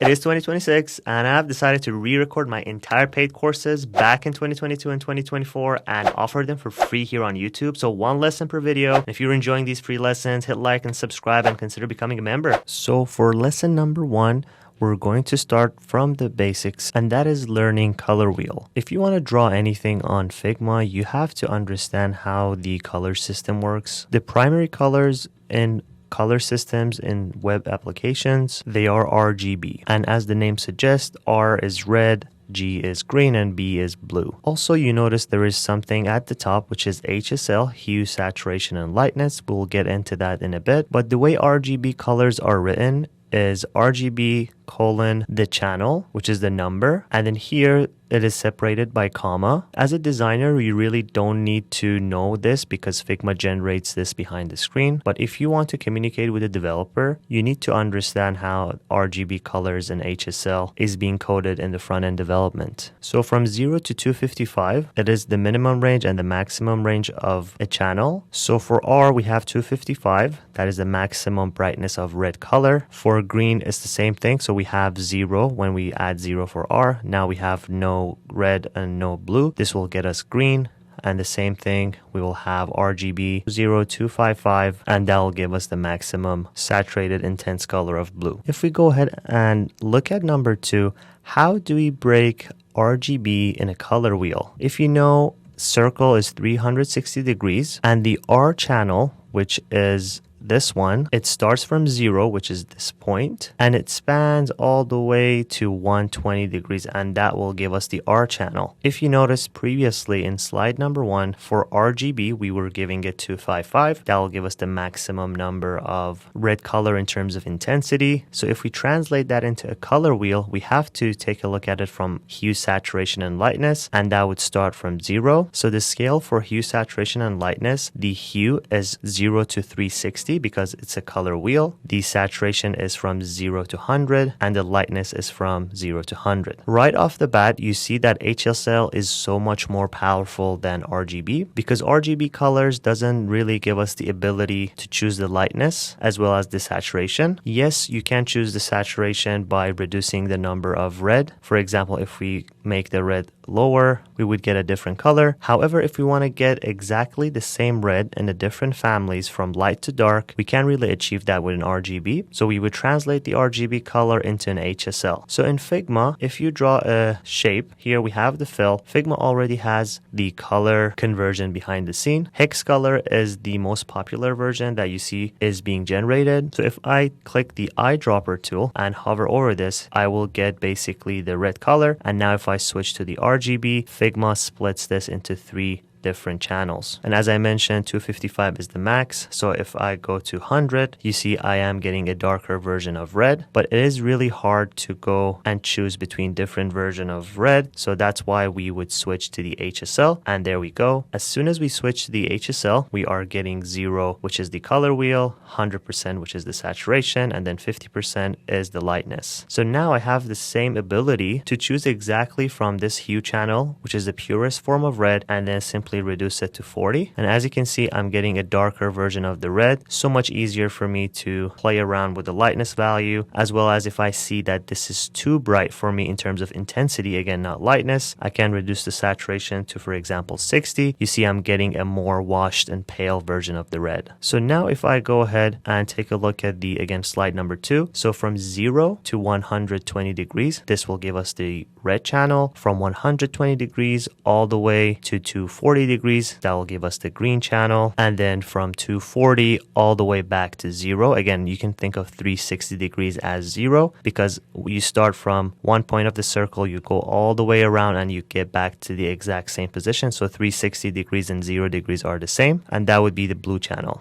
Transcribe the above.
It is 2026 and I've decided to re-record my entire paid courses back in 2022 and 2024 and offer them for free here on YouTube. So one lesson per video. If you're enjoying these free lessons, hit like and subscribe and consider becoming a member. So for lesson number 1, we're going to start from the basics, and that is learning color wheel. If you want to draw anything on Figma, you have to understand how the color system works. The primary colors in color systems in web applications, they are RGB. And as the name suggests, R is red, G is green, and B is blue. Also, you notice there is something at the top, which is HSL, hue, saturation, and lightness. We'll get into that in a bit. But the way RGB colors are written is RGB colon the channel, which is the number, and then here it is separated by comma. As a designer, you really don't need to know this because Figma generates this behind the screen. But if you want to communicate with a developer, you need to understand how RGB colors and HSL is being coded in the front-end development. So from 0 to 255, it is the minimum range and the maximum range of a channel. So for R, we have 255. That is the maximum brightness of red color. For green, it's the same thing. So we have 0 when we add 0 for R. Now we have no red and no blue. This will get us green. And the same thing, we will have RGB 0255, and that will give us the maximum saturated intense color of blue. If we go ahead and look at number 2, how do we break RGB in a color wheel? If you know, circle is 360 degrees, and the R channel, which is this one, it starts from 0, which is this point, and it spans all the way to 120 degrees, and that will give us the R channel. If you notice previously in slide number 1, for RGB, we were giving it 255. That will give us the maximum number of red color in terms of intensity. So if we translate that into a color wheel, we have to take a look at it from hue, saturation, and lightness, and that would start from 0. So the scale for hue, saturation, and lightness, the hue is 0 to 360, because it's a color wheel. The saturation is from 0 to 100 and the lightness is from 0 to 100. Right off the bat, you see that HSL is so much more powerful than RGB because RGB colors doesn't really give us the ability to choose the lightness as well as the saturation. Yes, you can choose the saturation by reducing the number of red. For example, if we make the red lower, we would get a different color. However, if we want to get exactly the same red in the different families from light to dark, we can't really achieve that with an RGB. So we would translate the RGB color into an HSL. So in Figma, if you draw a shape, here we have the fill. Figma already has the color conversion behind the scene. Hex color is the most popular version that you see is being generated. So if I click the eyedropper tool and hover over this, I will get basically the red color. And now if I switch to the RGB, Figma splits this into 3 different channels. And as I mentioned, 255 is the max. So if I go to 100, you see I am getting a darker version of red, but it is really hard to go and choose between different versions of red. So that's why we would switch to the HSL, and there we go. As soon as we switch to the HSL, we are getting 0, which is the color wheel, 100%, which is the saturation, and then 50% is the lightness. So now I have the same ability to choose exactly from this hue channel, which is the purest form of red, and then simply reduce it to 40. And as you can see, I'm getting a darker version of the red. So much easier for me to play around with the lightness value, as well as if I see that this is too bright for me in terms of intensity, again, not lightness, I can reduce the saturation to, for example, 60. You see I'm getting a more washed and pale version of the red. So now if I go ahead and take a look at the, again, slide number 2. So from 0 to 120 degrees, this will give us the red channel. From 120 degrees all the way to 240 degrees, that will give us the green channel. And then from 240 all the way back to 0, again, you can think of 360 degrees as 0 because you start from one point of the circle, you go all the way around and you get back to the exact same position. So 360 degrees and 0 degrees are the same, and that would be the blue channel.